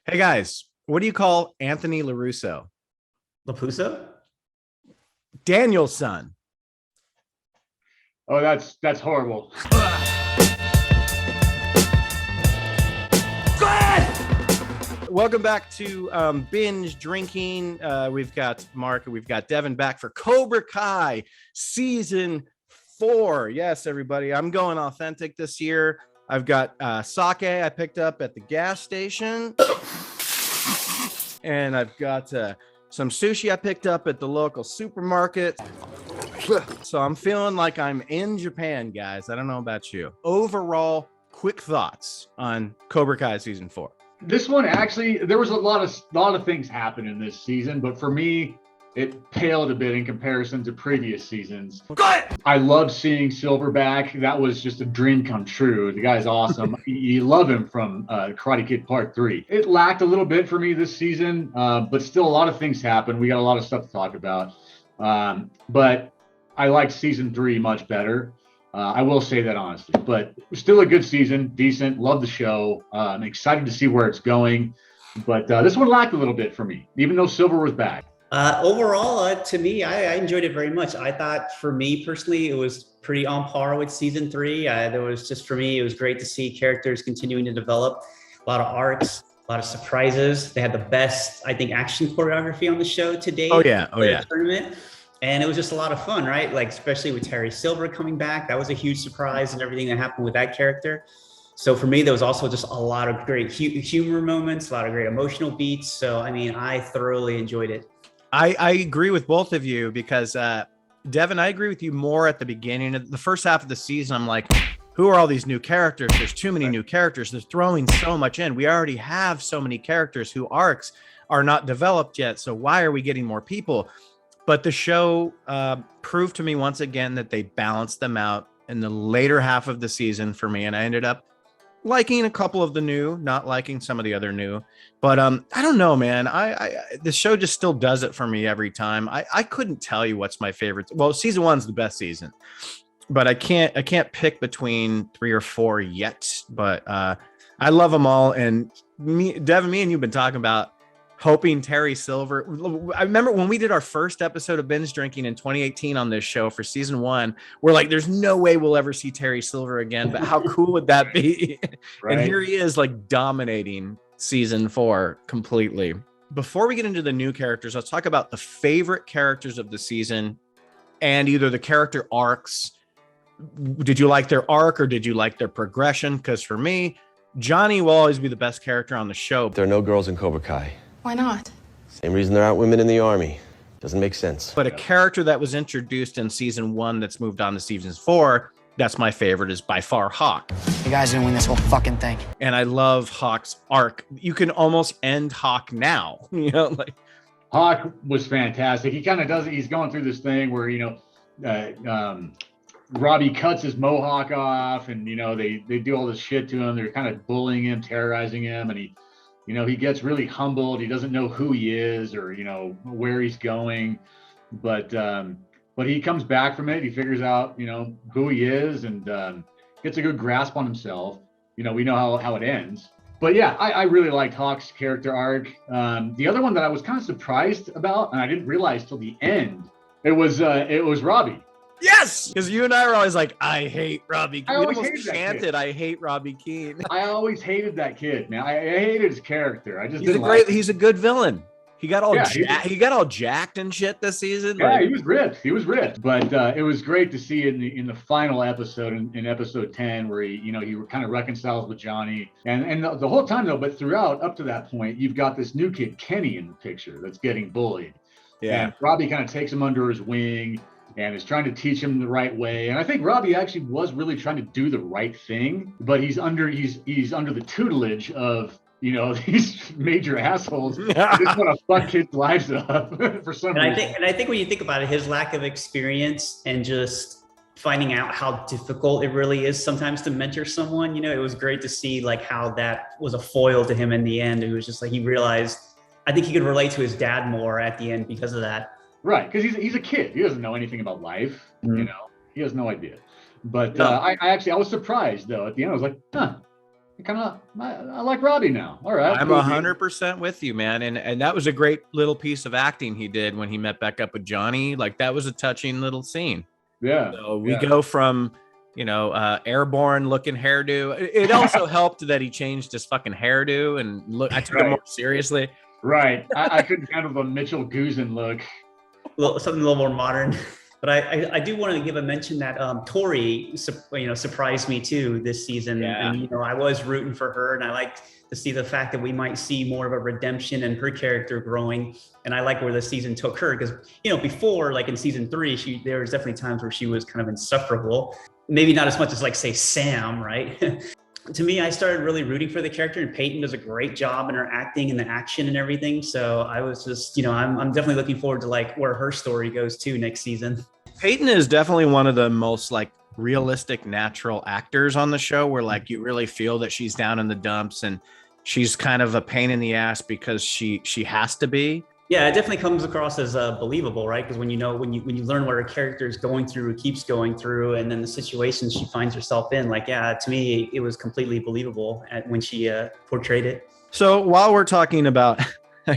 Hey guys, what do you call Anthony LaRusso? Lapuso? Daniel's son. Oh, that's horrible. Welcome back to Binge Drinking. We've got Mark and we've got Devin back for Cobra Kai Season 4. Yes, everybody, I'm going authentic this year. I've got sake I picked up at the gas station. And I've got some sushi I picked up at the local supermarket. So I'm feeling like I'm in Japan, guys. I don't know about you. Overall, quick thoughts on Cobra Kai Season 4. This one actually, there was a lot of things happen in this season, but for me, it paled a bit in comparison to previous seasons. Good. I love seeing Silver back. That was just a dream come true. The guy's awesome. You love him from Karate Kid Part 3. It lacked a little bit for me this season, but still a lot of things happened. We got a lot of stuff to talk about. But I liked Season 3 much better. I will say that honestly, but still a good season, decent. Love the show. I'm excited to see where it's going. But this one lacked a little bit for me, even though Silver was back. Overall, to me, I enjoyed it very much. I thought for me personally, it was pretty on par with Season 3. There was just, for me, it was great to see characters continuing to develop. A lot of arcs, a lot of surprises. They had the best, I think, action choreography on the show to date. Oh yeah. Tournament. And it was just a lot of fun, right? Like, especially with Terry Silver coming back. That was a huge surprise and everything that happened with that character. So for me, there was also just a lot of great humor moments, a lot of great emotional beats. So, I mean, I thoroughly enjoyed it. I agree with both of you because, Devin, I agree with you more at the beginning of the first half of the season. I'm like, who are all these new characters? There's too many new characters. They're throwing so much in. We already have so many characters whose arcs are not developed yet. So why are we getting more people? But the show proved to me once again that they balanced them out in the later half of the season for me. And I ended up liking a couple of the new, not liking some of the other new. But I don't know, man. The show just still does it for me every time. I couldn't tell you what's my favorite. Well, Season 1's the best season, but I can't pick between 3 or 4 yet. But I love them all. And Devin, me and you've been talking about hoping Terry Silver. I remember when we did our first episode of Binge Drinking in 2018 on this show for Season 1, we're like, there's no way we'll ever see Terry Silver again, but how cool would that be? Right. And here he is, like, dominating Season 4 completely. Before we get into the new characters, let's talk about the favorite characters of the season and either the character arcs. Did you like their arc or did you like their progression? Because for me, Johnny will always be the best character on the show. There are no girls in Cobra Kai. Why not? Same reason there aren't women in the army. Doesn't make sense. But a character that was introduced in Season 1 that's moved on to Season 4, that's my favorite, is by far Hawk. You guys are gonna win this whole fucking thing. And I love Hawk's arc. You can almost end Hawk now. You know, like Hawk was fantastic. He kind of does it. He's going through this thing where, Robbie cuts his mohawk off and, they do all this shit to him. They're kind of bullying him, terrorizing him. And he gets really humbled. He doesn't know who he is or, where he's going. But he comes back from it. He figures out, who he is and gets a good grasp on himself. We know how it ends. But yeah, I really liked Hawk's character arc. The other one that I was kind of surprised about, and I didn't realize till the end, it was Robbie. yes, because you and I were always like, I hate Robbie Keane. I We always almost hated that chanted, kid. I hate Robbie Keane. I always hated that kid, man. I hated his character. I just didn't like him. He's a good villain. He got all Yeah, he got all jacked and shit this season. Yeah, Like, he was ripped. But it was great to see in the final episode, in episode 10, where he kind of reconciles with Johnny, and the whole time though. But throughout up to that point, you've got this new kid Kenny in the picture that's getting bullied. yeah. And Robbie kind of takes him under his wing and is trying to teach him the right way. And I think Robbie actually was really trying to do the right thing, but he's under the tutelage of these major assholes who just want to fuck kids' lives up for some reason. I think when you think about it, his lack of experience and just finding out how difficult it really is sometimes to mentor someone, it was great to see like how that was a foil to him in the end. It was just like he realized, I think he could relate to his dad more at the end because of that. Right, because he's a kid. He doesn't know anything about life. Mm-hmm. He has no idea. But No. I was surprised though at the end. I was like, huh, I like Robbie now. All right. I'm 100% with you, man. And that was a great little piece of acting he did when he met back up with Johnny. Like that was a touching little scene. Yeah. So we go from, airborne looking hairdo. It also helped that he changed his fucking hairdo and I took it more seriously. Right. I couldn't handle the Mitchell Guzin look. Something a little more modern. But I do want to give a mention that Tori, surprised me too this season. Yeah. And, I was rooting for her, and I like to see the fact that we might see more of a redemption and her character growing. And I like where the season took her because, before, like in season 3, there was definitely times where she was kind of insufferable. Maybe not as much as like say Sam, right? To me, I started really rooting for the character, and Peyton does a great job in her acting and the action and everything. So I was just, I'm definitely looking forward to like where her story goes to next season. Peyton is definitely one of the most like realistic, natural actors on the show where like you really feel that she's down in the dumps and she's kind of a pain in the ass because she has to be. Yeah, it definitely comes across as believable, right? Because when you learn what her character is going through, keeps going through, and then the situations she finds herself in, like, yeah, to me, it was completely believable when she portrayed it. So while we're talking about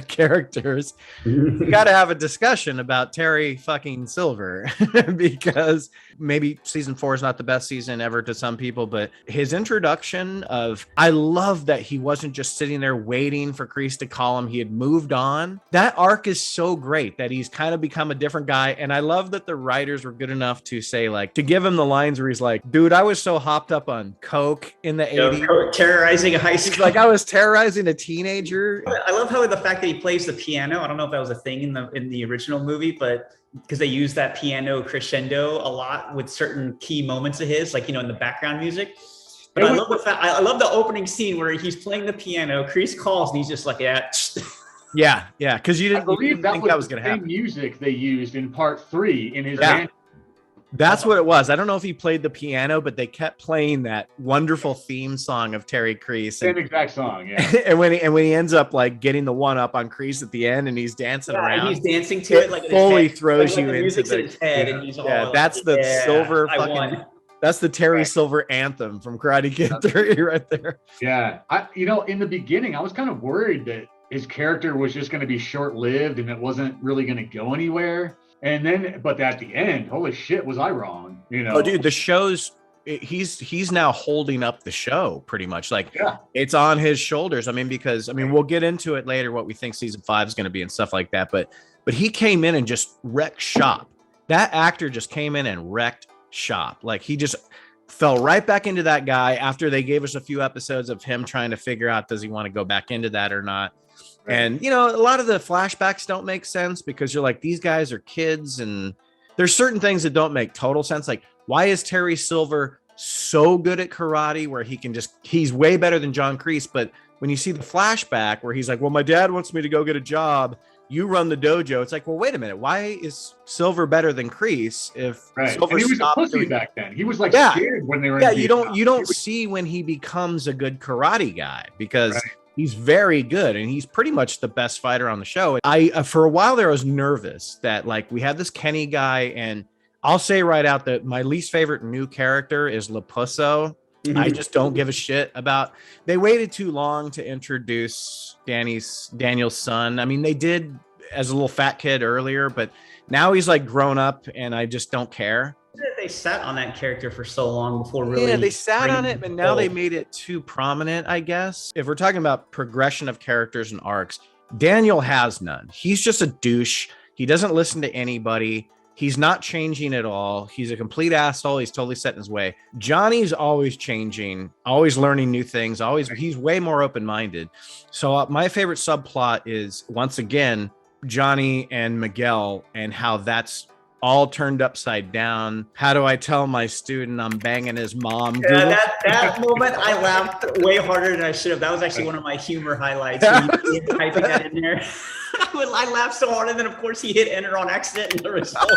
characters, we got to have a discussion about Terry fucking Silver because maybe season 4 is not the best season ever to some people, but his introduction I love that he wasn't just sitting there waiting for Kreese to call him. He had moved on. That arc is so great that he's kind of become a different guy. And I love that the writers were good enough to say like, to give him the lines where he's like, dude, I was so hopped up on coke in the 80s. Terrorizing a high school. He's like, I was terrorizing a teenager. I love how the fact that he plays the piano. I don't know if that was a thing in the original movie, but because they use that piano crescendo a lot with certain key moments of his, like, in the background music. But I love the fact, I love the opening scene where he's playing the piano. Kreese calls and he's just like, yeah. Yeah. Because you didn't think that was going to happen. Music they used in part 3 in his band. That's what it was. I don't know if he played the piano, but they kept playing that wonderful theme song of Terry Kreese. Same exact song, yeah. and when he ends up like getting the one up on Kreese at the end, and he's dancing around, and he's dancing to it, like fully throws you into music's in his head, and he's all that's the Silver I fucking. won. That's the Terry Silver anthem from Karate Kid 3 right there. Yeah, in the beginning, I was kind of worried that his character was just going to be short-lived and it wasn't really going to go anywhere. And then, but at the end, holy shit, was I wrong? Oh, dude, the show's he's now holding up the show pretty much. Like, it's on his shoulders. Because we'll get into it later what we think season 5 is going to be and stuff like that. But he came in and just wrecked shop. That actor just came in and wrecked shop. Like he just fell right back into that guy after they gave us a few episodes of him trying to figure out does he want to go back into that or not. And, a lot of the flashbacks don't make sense because you're like, these guys are kids. And there's certain things that don't make total sense. Like, why is Terry Silver so good at karate where he's way better than John Kreese? But when you see the flashback where he's like, well, my dad wants me to go get a job. You run the dojo. It's like, well, wait a minute. Why is Silver better than Kreese? If Silver and he was a pussy back then. He was like scared when they were. Yeah, you don't see when he becomes a good karate guy because he's very good and he's pretty much the best fighter on the show. I for a while there I was nervous that like we have this Kenny guy, and I'll say right out that my least favorite new character is Lapusso. I just don't give a shit about. They waited too long to introduce Daniel's son. They did as a little fat kid earlier, but now he's like grown up, and I just don't care. They sat on that character for so long before really. Yeah, they sat on it, but now they made it too prominent, I guess. If we're talking about progression of characters and arcs, Daniel has none. He's just a douche. He doesn't listen to anybody. He's not changing at all. He's a complete asshole. He's totally set in his way. Johnny's always changing, always learning new things. He's way more open-minded. So my favorite subplot is, once again, Johnny and Miguel and how that's all turned upside down. How do I tell my student I'm banging his mom? Yeah, that moment I laughed way harder than I should have. That was actually one of my humor highlights. When you typing that in there. I laughed so hard, and then of course he hit enter on accident and the result.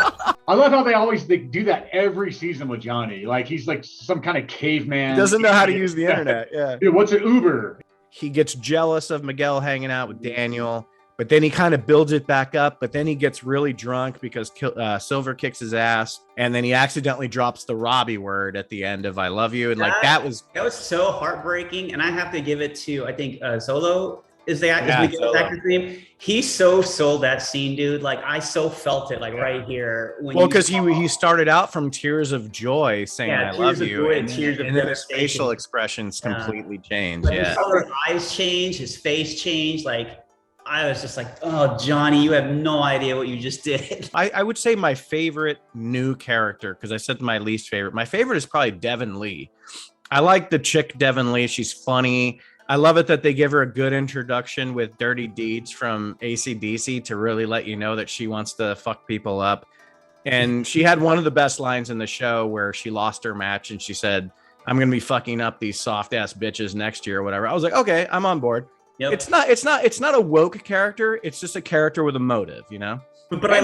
I love how they do that every season with Johnny. Like he's like some kind of caveman. He doesn't know how to use the internet. Yeah. Dude, what's an Uber? He gets jealous of Miguel hanging out with Daniel. but then he kind of builds it back up, but then he gets really drunk because Silver kicks his ass, and then he accidentally drops the Robbie word at the end of I love you, and that was so heartbreaking. And I have to give it to, I think Zolo is the actor's name. He so sold that scene, dude. Like I so felt it, like right here. Well, because he started out from tears of joy saying I love you, and then his facial expressions completely changed. Like, his eyes changed, his face changed. Like I was just like, oh, Johnny, you have no idea what you just did. I would say my favorite new character, because I said my least favorite. My favorite is probably Devin Lee. I like the chick Devin Lee. She's funny. I love it that they give her a good introduction with Dirty Deeds from AC/DC to really let you know that she wants to fuck people up. And she had one of the best lines in the show where she lost her match and she said, I'm going to be fucking up these soft ass bitches next year or whatever. I was like, okay, I'm on board. Yep. It's not a woke character. It's just a character with a motive, you know? But I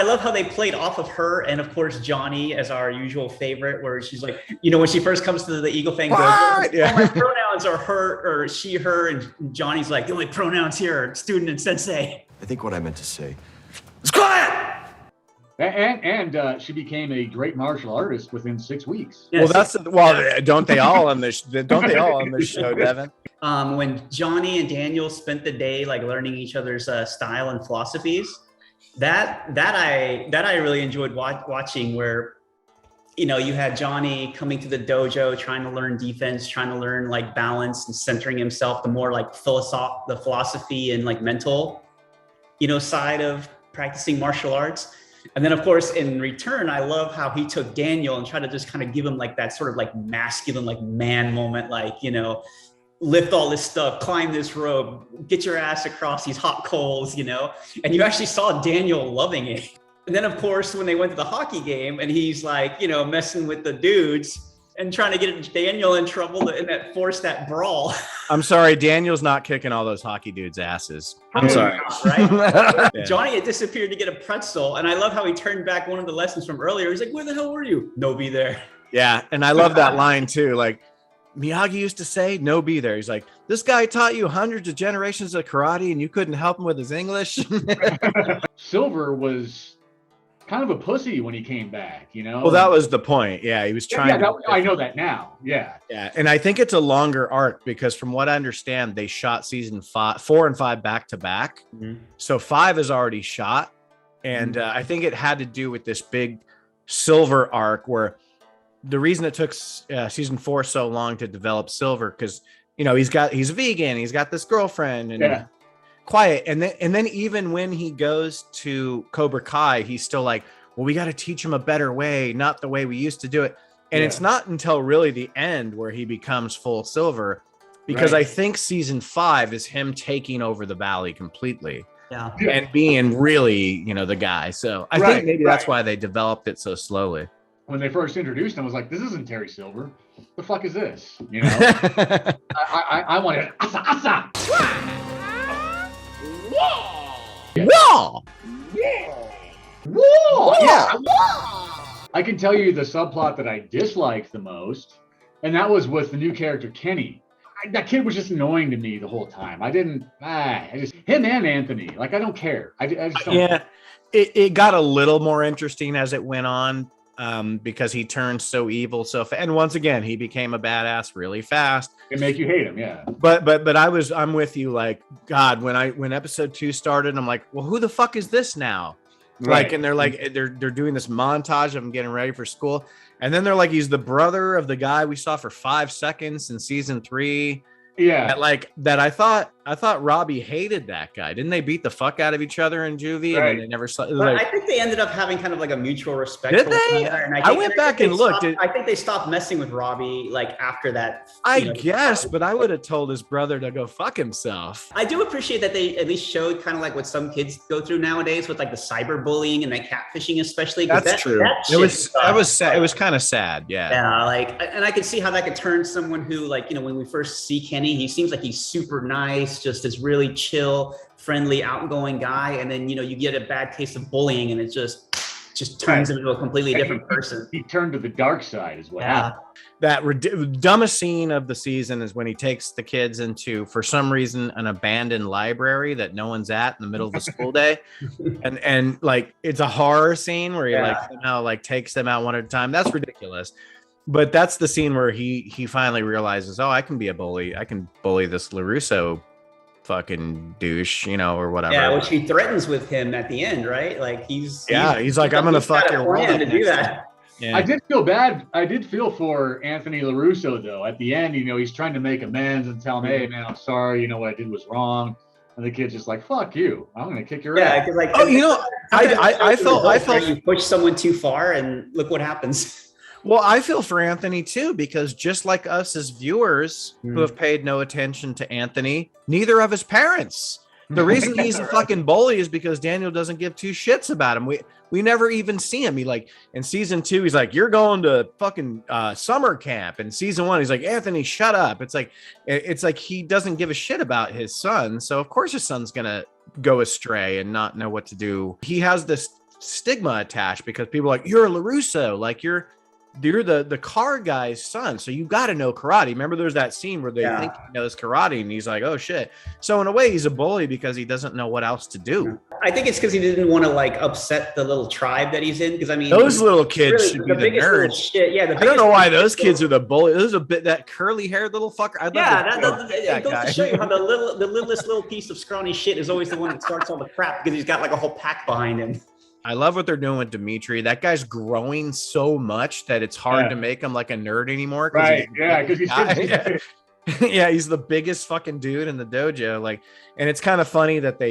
love how they played off of her and of course Johnny as our usual favorite, where she's like, you know, when she first comes to the Eagle Fang, my pronouns are her or she, her, and Johnny's like, the only pronouns here are student and sensei. I think what I meant to say is quiet. And she became a great martial artist within 6 weeks. Yes. Don't they all on this show, Devin? When Johnny and Daniel spent the day like learning each other's style and philosophies, that I really enjoyed watching, where you know you had Johnny coming to the dojo trying to learn defense, trying to learn like balance and centering himself, the more like the philosophy and like mental, you know, side of practicing martial arts. And then of course in return, I love how he took Daniel and tried to just kind of give him like that sort of like masculine like man moment, like, you know, lift all this stuff, climb this rope, get your ass across these hot coals, you know? And you actually saw Daniel loving it. And then of course, when they went to the hockey game and he's like, you know, messing with the dudes and trying to get Daniel in trouble and that forced that brawl. I'm sorry, Daniel's not kicking all those hockey dudes' asses. I'm sorry. Right? Yeah. Johnny had disappeared to get a pretzel. And I love how he turned back one of the lessons from earlier. He's like, where the hell were you? No, be there. Yeah. And I love that line too. Like, Miyagi used to say, no, be there. He's like, this guy taught you hundreds of generations of karate and you couldn't help him with his English. Silver was kind of a pussy when he came back, you know? Well, that was the point. Yeah, he was trying I know that now. Yeah. Yeah, and I think it's a longer arc because from what I understand, they shot season 4 and 5 back to back. Mm-hmm. So 5 is already shot. And I think it had to do with this big Silver arc where the reason it took season 4 so long to develop Silver, because you know he's a vegan, he's got this girlfriend and quiet, and then even when he goes to Cobra Kai, he's still like, well, we got to teach him a better way, not the way we used to do it. And it's not until really the end where he becomes full Silver, because I think season 5 is him taking over the valley completely. Yeah. And being really, you know, the guy. So I think maybe that's why they developed it so slowly. When they first introduced him, I was like, this isn't Terry Silver. The fuck is this? You know? I wanted asa. Whoa! Yeah. I can tell you the subplot that I disliked the most, and that was with the new character Kenny. That kid was just annoying to me the whole time. Him and Anthony. Like, I don't care. I just don't. Yeah, it got a little more interesting as it went on. Because he turned so evil and once again he became a badass really fast. It make you hate him, yeah. But I'm with you. Like, God, when episode 2 started, I'm like, well, who the fuck is this now? Right. Like, and they're like they're doing this montage of him getting ready for school, and then they're like, he's the brother of the guy we saw for 5 seconds in season 3. Yeah, that I thought Robbie hated that guy. Didn't they beat the fuck out of each other in juvie? Right. And they never saw. I think they ended up having kind of like a mutual respect. Did they? And I went back and looked. I think they stopped messing with Robbie like after that. I guess, but I would have told his brother to go fuck himself. I do appreciate that they at least showed kind of like what some kids go through nowadays with like the cyberbullying and the catfishing, especially. That's true. It was sad. It was kind of sad. Yeah. Yeah. Like, and I could see how that could turn someone who, like, you know, when we first see Kenny, he seems like he's super nice, just this really chill, friendly, outgoing guy. And then, you know, you get a bad case of bullying and it just just turns into a completely different person. He turned to the dark side is what happened. That dumbest scene of the season is when he takes the kids into, for some reason, an abandoned library that no one's at in the middle of the school day. And like, it's a horror scene where he like somehow like takes them out one at a time. That's ridiculous. But that's the scene where he finally realizes, oh, I can be a bully. I can bully this LaRusso fucking douche, or whatever. Yeah, which he threatens with him at the end, right? Like he's like, I'm gonna fuck your world up to do that. Yeah. I did feel bad. I did feel for Anthony LaRusso though. At the end, he's trying to make amends and tell him, "Hey, man, I'm sorry. What I did was wrong." And the kid's just like, "Fuck you! I'm gonna kick your ass." Yeah, because like, I felt you push someone too far, and look what happens. Well, I feel for Anthony too, because just like us as viewers who have paid no attention to Anthony, neither of his parents. The reason he's a fucking bully is because Daniel doesn't give two shits about him. We never even see him. He like in season 2, he's like, "You're going to fucking summer camp." In season 1, he's like, "Anthony, shut up." It's like he doesn't give a shit about his son. So of course his son's gonna go astray and not know what to do. He has this stigma attached because people are like, "You're a LaRusso, like you're the car guy's son, so you got to know karate." Remember there's that scene where they think he knows karate and he's like, "Oh shit." So in a way he's a bully because he doesn't know what else to do. I think it's because he didn't want to like upset the little tribe that he's in, because I mean those little kids should be the nerds. Shit. Yeah, I don't know why those kids are the bully. There's a bit that curly haired little fucker. It goes to show you how the littlest little piece of scrawny shit is always the one that starts all the crap, because he's got like a whole pack behind him. I love what they're doing with Dimitri. That guy's growing so much that it's hard to make him like a nerd anymore. Right. Yeah. Because he's he's the biggest fucking dude in the dojo. Like, and it's kind of funny that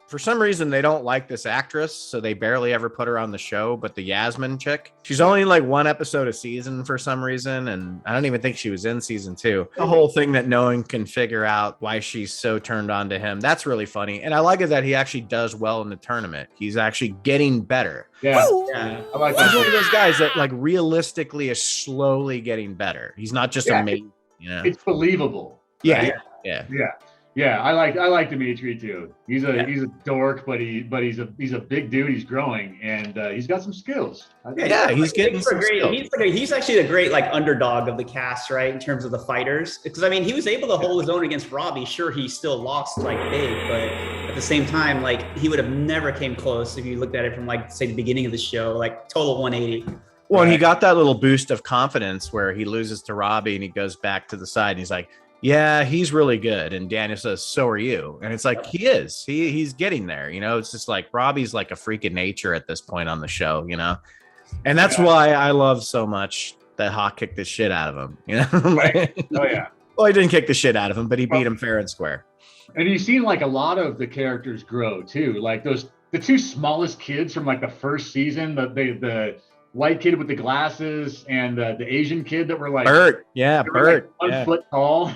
for some reason, they don't like this actress, so they barely ever put her on the show. But the Yasmin chick, she's only in like one episode a season for some reason, and I don't even think she was in season 2. The whole thing that no one can figure out why she's so turned on to him. That's really funny, and I like it that he actually does well in the tournament. He's actually getting better. Yeah, I like that. He's one of those guys that like realistically is slowly getting better. He's not just amazing. It's believable. Yeah. Yeah, I like Dimitri too. He's a dork, but he's a big dude. He's growing, and he's got some skills. He's getting some skills. He's actually a great like underdog of the cast, right? In terms of the fighters, because I mean, he was able to hold his own against Robbie. Sure, he still lost like big, but at the same time, like he would have never came close if you looked at it from like say the beginning of the show, like total 180. Well, and he got that little boost of confidence where he loses to Robbie and he goes back to the side and he's like, "Yeah, he's really good." And Daniel says, "So are you." And it's like, he is. He's getting there. It's just like Robbie's like a freak of nature at this point on the show, And that's why I love so much that Hawk kicked the shit out of him, Right. Oh, yeah. Well, he didn't kick the shit out of him, but he beat him fair and square. And you've seen like a lot of the characters grow too. Like the 2 smallest kids from like the first season, the white kid with the glasses and the Asian kid that were like Bert. Yeah, Bert. Like 1 foot tall.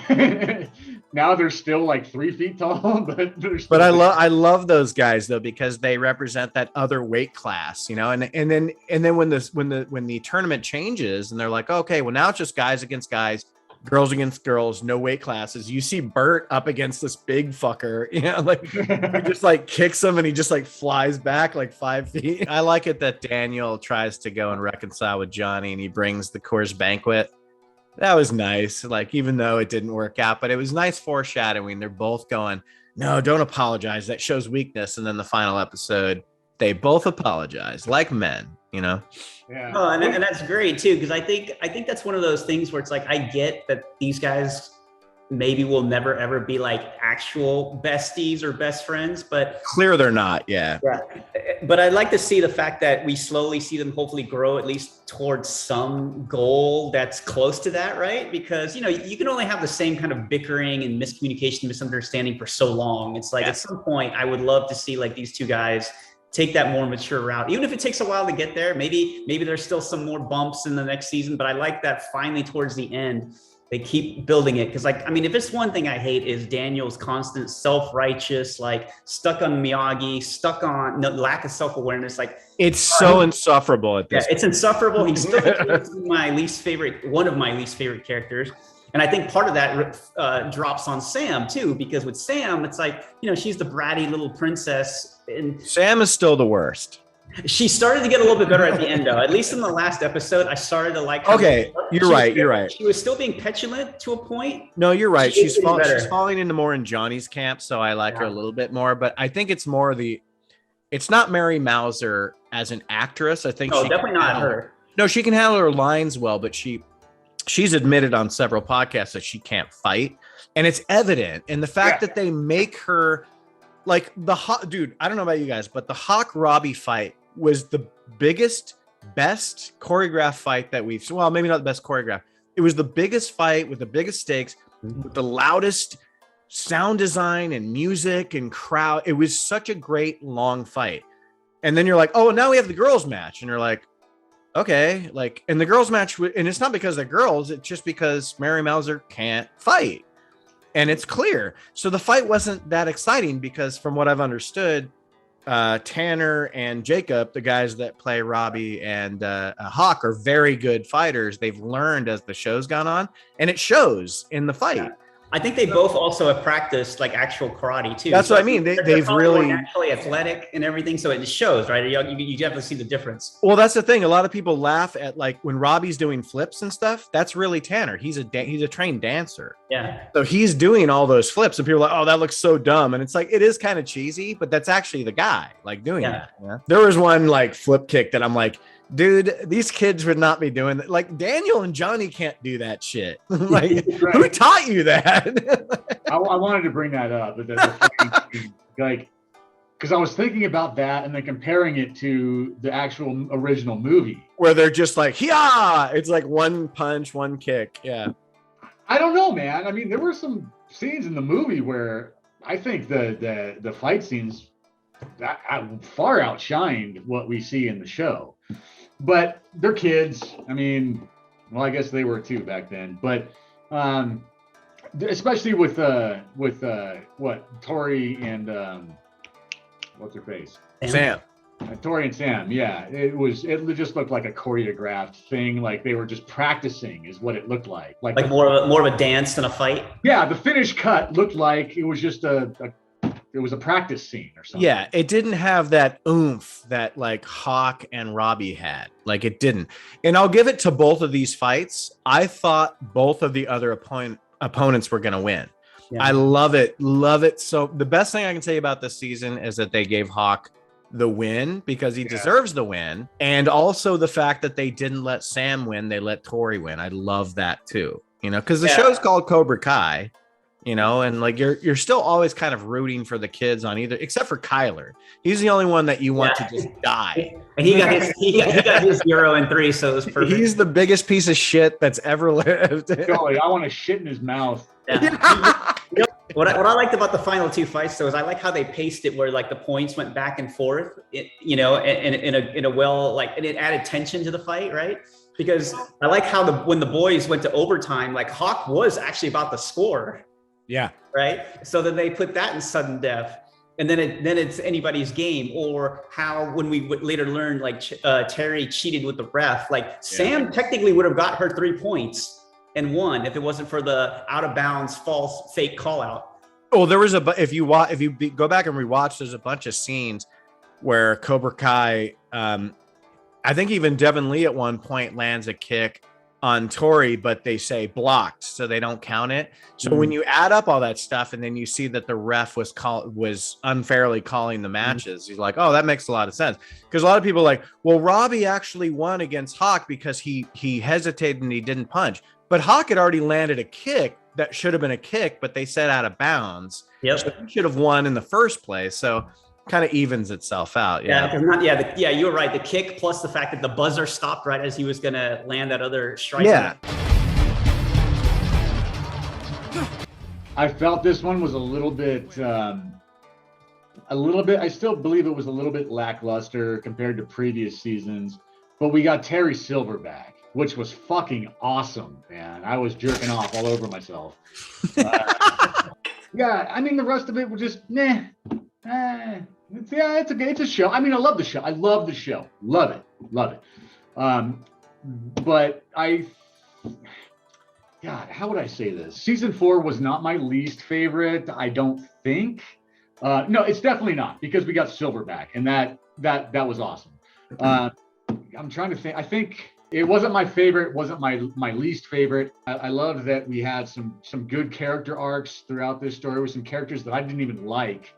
Now they're still like 3 feet tall, but they're still I love those guys though, because they represent that other weight class, and then when the tournament changes and they're like, okay, well now it's just guys against guys, girls against girls, no weight classes. You see Bert up against this big fucker, like he just like kicks him and he just like flies back like 5 feet. I like it that Daniel tries to go and reconcile with Johnny and he brings the Coors Banquet. That was nice. Like, even though it didn't work out, but it was nice foreshadowing. They're both going, "No, don't apologize. That shows weakness." And then the final episode, they both apologize like men, Yeah. Oh, and that's great too, because I think that's one of those things where it's like, I get that these guys maybe will never ever be like actual besties or best friends, but clear they're not. Yeah. But I'd like to see the fact that we slowly see them hopefully grow at least towards some goal that's close to that, right? Because you can only have the same kind of bickering and miscommunication, misunderstanding for so long. It's like at some point I would love to see like these 2 guys take that more mature route, even if it takes a while to get there. Maybe there's still some more bumps in the next season, but I like that finally towards the end they keep building it. Because like, I mean, if it's one thing I hate is Daniel's constant self-righteous, like stuck on Miyagi, stuck on lack of self-awareness. Like it's so insufferable at this point. It's insufferable. He's still one of my least favorite characters. And I think part of that drops on Sam too, because with Sam, it's like, she's the bratty little princess. And Sam is still the worst. She started to get a little bit better at the end, though. At least in the last episode, I started to like her. Okay, you're right. She was still being petulant to a point. No, you're right. She's better. falling into more in Johnny's camp, so I like her a little bit more. But I think it's more it's not Mary Mauser as an actress. I think definitely not her. No, she can handle her lines well, but she's admitted on several podcasts that she can't fight, and it's evident. And the fact that they make her like the Hawk, dude, I don't know about you guys, but the Hawk Robbie fight was the biggest, best choreographed fight that we've seen. Well, maybe not the best choreographed. It was the biggest fight with the biggest stakes, with the loudest sound design and music and crowd. It was such a great long fight. And then you're like, oh, now we have the girls match. And you're like, okay, like, and the girls match, and it's not because they're girls, it's just because Mary Mauser can't fight. And it's clear. So the fight wasn't that exciting because from what I've understood, Tanner and Jacob, the guys that play Robbie and Hawk, are very good fighters. They've learned as the show's gone on, and it shows in the fight. Yeah. I think they both also have practiced like actual karate too. That's what I mean. They've really actually athletic and everything, so it shows, right? You definitely see the difference. Well, that's the thing. A lot of people laugh at like when Robbie's doing flips and stuff. That's really Tanner. He's a trained dancer. Yeah. So he's doing all those flips, and people are like, "Oh, that looks so dumb." And it's like it is kind of cheesy, but that's actually the guy like doing that. Yeah? There was one like flip kick that I'm like, dude, these kids would not be doing that. Like Daniel and Johnny can't do that shit. Like, right. Who taught you that? I wanted to bring that up, but like, because I was thinking about that and then comparing it to the actual original movie, where they're just like, yeah, it's like one punch, one kick. Yeah. I don't know, man. I mean, there were some scenes in the movie where I think the fight scenes that far outshined what we see in the show. But they're kids. I mean, well, I guess they were too back then. But especially with what Tori and what's her face? Sam. Tori and Sam. Yeah, it just looked like a choreographed thing. Like they were just practicing, is what it looked like. Like more of a dance than a fight. Yeah, the finished cut looked like it was just it was a practice scene or something. Yeah, it didn't have that oomph that like Hawk and Robbie had. Like it didn't. And I'll give it to both of these fights. I thought both of the other opponents were going to win. Yeah. I love it. Love it. So the best thing I can say about this season is that they gave Hawk the win because he deserves the win. And also the fact that they didn't let Sam win. They let Tori win. I love that too. You know, because the show's called Cobra Kai. You know, and like you're still always kind of rooting for the kids on either, except for Kyler. He's the only one that you want to just die. And he got his 0 and 3, so it was perfect. He's the biggest piece of shit that's ever lived. Golly, I want to shit in his mouth. Yeah. What I liked about the final two fights, though, is I like how they paced it, where like the points went back and forth. In a well, like, and it added tension to the fight, right? Because I like how when the boys went to overtime, like Hawk was actually about to score. Yeah. Right. So then they put that in sudden death, and then it's anybody's game. Or how when we would later learn like Terry cheated with the ref, like Sam technically would have got her 3 points and won if it wasn't for the out of bounds false fake call out. Oh, there was if you go back and rewatch, there's a bunch of scenes where Cobra Kai, I think even Devin Lee at one point lands a kick on Tori, but they say blocked, so they don't count it. So when you add up all that stuff, and then you see that the ref was unfairly calling the matches, you're like, oh, that makes a lot of sense. Because a lot of people are like, well, Robbie actually won against Hawk because he hesitated and he didn't punch. But Hawk had already landed a kick that should have been a kick, but they said out of bounds. Yep. So he should have won in the first place. So kind of evens itself out. Yeah, you're right. The kick plus the fact that the buzzer stopped right as he was going to land that other strike. Yeah. I felt this one was a little bit. I still believe it was a little bit lackluster compared to previous seasons, but we got Terry Silver back, which was fucking awesome, man. I was jerking off all over myself. Yeah, I mean, the rest of it was just meh. It's okay. It's a show. I mean, I love the show. Love it. But God, how would I say this? Season 4 was not my least favorite. I don't think. No, it's definitely not, because we got Silver back, and that was awesome. I'm trying to think. I think it wasn't my favorite, wasn't my least favorite. I loved that we had some good character arcs throughout this story with some characters that I didn't even like.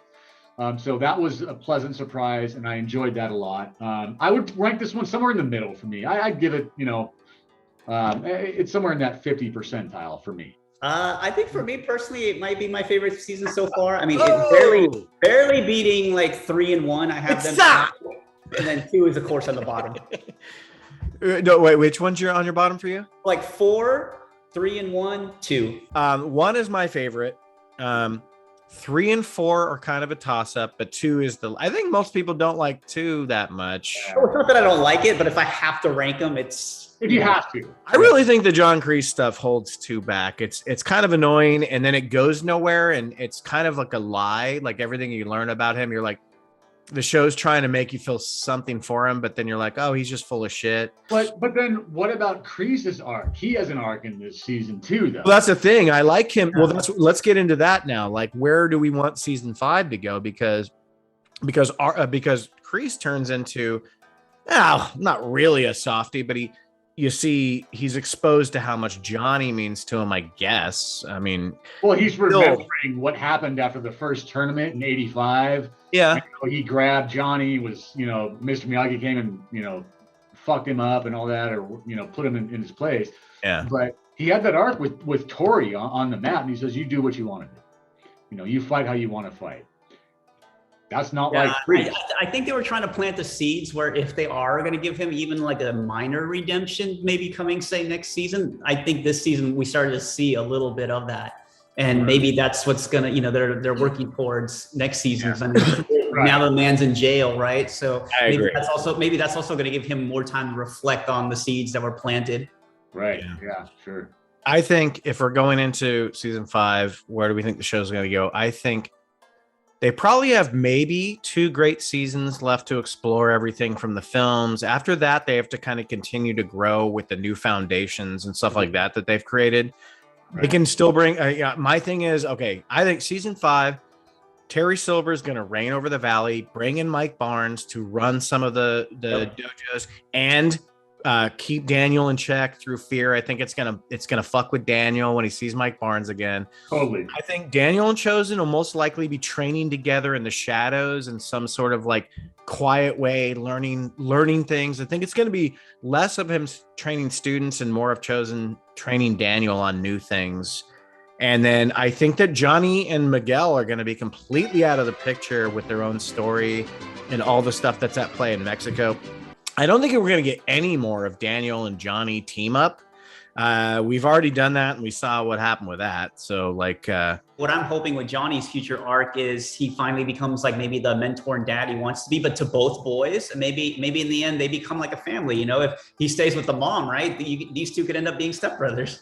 So that was a pleasant surprise, and I enjoyed that a lot. I would rank this one somewhere in the middle for me. I'd give it, it's somewhere in that 50 percentile for me. I think for me personally, it might be my favorite season so far. I mean, it's barely beating like 3 and 1. I have them, and then 2 is of course on the bottom. No, wait, which one's on your bottom for you? Like 4, 3 and 1, 2. 1 is my favorite. 3 and 4 are kind of a toss-up, but 2 is I think most people don't like 2 that much. Oh, it's not that I don't like it, but if I have to rank them, it's if you have to. I really think the John Kreese stuff holds 2 back. It's kind of annoying, and then it goes nowhere, and it's kind of like a lie. Like everything you learn about him, you're like, the show's trying to make you feel something for him, but then you're like, oh, he's just full of shit. But then what about Kreese's arc? He has an arc in this season too, though. Well, that's the thing. I like him. Well, let's get into that now. Like, where do we want season 5 to go? Because Kreese turns into, not really a softie, but he's exposed to how much Johnny means to him, I guess. I mean, well, he's remembering what happened after the first tournament in '85. Yeah. He grabbed Johnny, Mr. Miyagi came and, fucked him up and all that, or, put him in his place. Yeah. But he had that arc with Tori on the mat, and he says, you do what you want to do. You fight how you want to fight. That's not like Kreese. I think they were trying to plant the seeds where if they are going to give him even like a minor redemption, maybe coming, say, next season, I think this season we started to see a little bit of that. And maybe that's what's going to, they're working towards next season. Yeah. I mean, Right. Now the man's in jail, right? So agree. that's also going to give him more time to reflect on the seeds that were planted. Right. Yeah, sure. I think if we're going into season 5, where do we think the show's going to go? I think they probably have maybe 2 great seasons left to explore everything from the films. After that, they have to kind of continue to grow with the new foundations and stuff like that they've created. Right. They can still bring, my thing is, okay, I think season 5, Terry Silver is going to reign over the valley, bring in Mike Barnes to run some of the dojos, and keep Daniel in check through fear. I think it's gonna fuck with Daniel when he sees Mike Barnes again. Totally. I think Daniel and Chosen will most likely be training together in the shadows in some sort of like quiet way, learning things. I think it's going to be less of him training students and more of Chosen training Daniel on new things. And then I think that Johnny and Miguel are going to be completely out of the picture with their own story and all the stuff that's at play in Mexico. I don't think we're going to get any more of Daniel and Johnny team up. We've already done that, and we saw what happened with that. So, what I'm hoping with Johnny's future arc is he finally becomes like maybe the mentor and dad he wants to be, but to both boys. And maybe in the end they become like a family. If he stays with the mom, right? These two could end up being stepbrothers.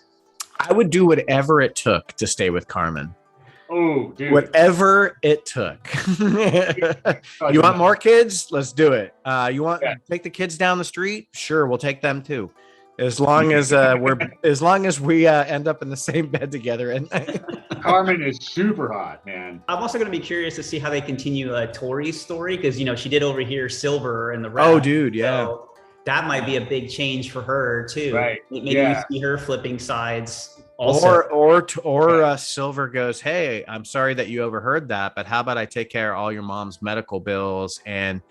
I would do whatever it took to stay with Carmen. Oh, dude. Whatever it took. You want more kids? Let's do it. You want to take the kids down the street? Sure, we'll take them too. As long as we end up in the same bed together. And Carmen is super hot, man. I'm also going to be curious to see how they continue Tori's story, because she did overhear Silver and the rest. Oh, dude, yeah. So that might be a big change for her too. Right. Maybe we see her flipping sides. Also. Or Silver goes, hey, I'm sorry that you overheard that, but how about I take care of all your mom's medical bills, and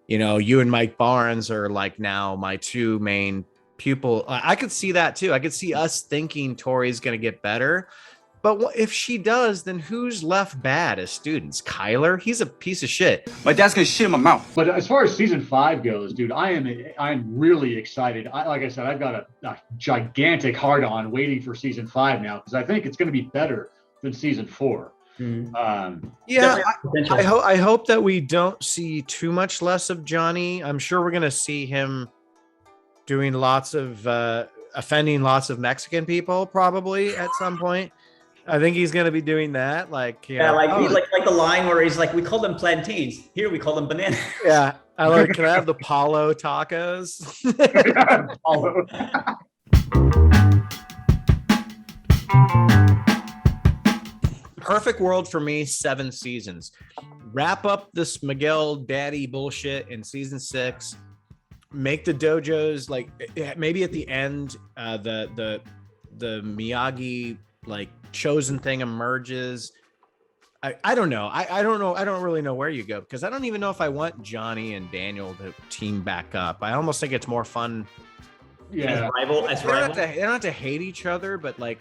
you and Mike Barnes are like now my 2 main pupil. I could see that too. I could see us thinking Tori's going to get better, but if she does, then who's left bad as students? Kyler, he's a piece of shit. My dad's gonna shit in my mouth. But as far as season 5 goes, dude, I'm really excited. Like I said, I've got a gigantic heart on waiting for season 5 now, because I think it's going to be better than season 4. I hope that we don't see too much less of Johnny. I'm sure we're going to see him doing lots of offending lots of Mexican people probably at some point. I think he's going to be doing that. Like the line where he's like, we call them plantains. Here we call them bananas. Yeah. Can I have the Paulo tacos? Perfect world for me, 7 seasons. Wrap up this Miguel daddy bullshit in season 6. make the dojos like maybe at the end, the Miyagi like chosen thing emerges. I don't know. I don't know. I don't really know where you go because I don't even know if I want Johnny and Daniel to team back up. I almost think it's more fun. Yeah. As rival. They don't have to hate each other, but like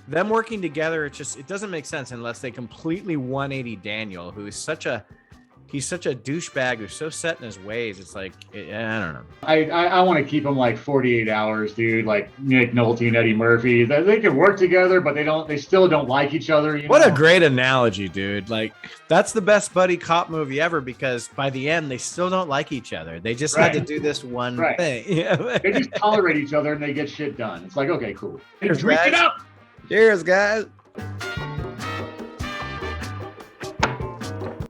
them working together, it doesn't make sense unless they completely 180 Daniel, who is he's such a douchebag who's so set in his ways. It's like, I don't know. I want to keep them like 48 hours, dude. Like Nick Nolte and Eddie Murphy. They can work together, but they still don't like each other. What a great analogy, dude. Like that's the best buddy cop movie ever because by the end, they still don't like each other. They just had to do this one thing. They just tolerate each other and they get shit done. It's like, okay, cool. Cheers, Drink guys. it up. Cheers, guys.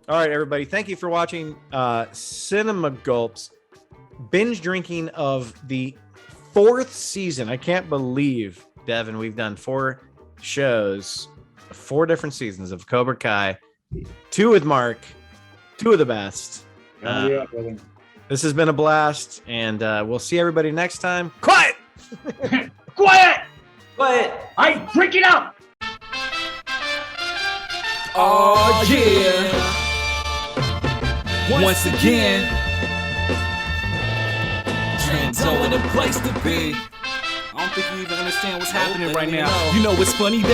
All right, everybody. Thank you for watching Cinema Gulps binge drinking of the 4th season. I can't believe, Devin, we've done 4 shows, 4 different seasons of Cobra Kai, 2 with Mark, 2 of the best. Yeah, brother. This has been a blast, and we'll see everybody next time. Quiet! Quiet! But I drink it up. Oh yeah. Once again, Trento in a place to be. I don't think you even understand what's happening right now. You know it's funny that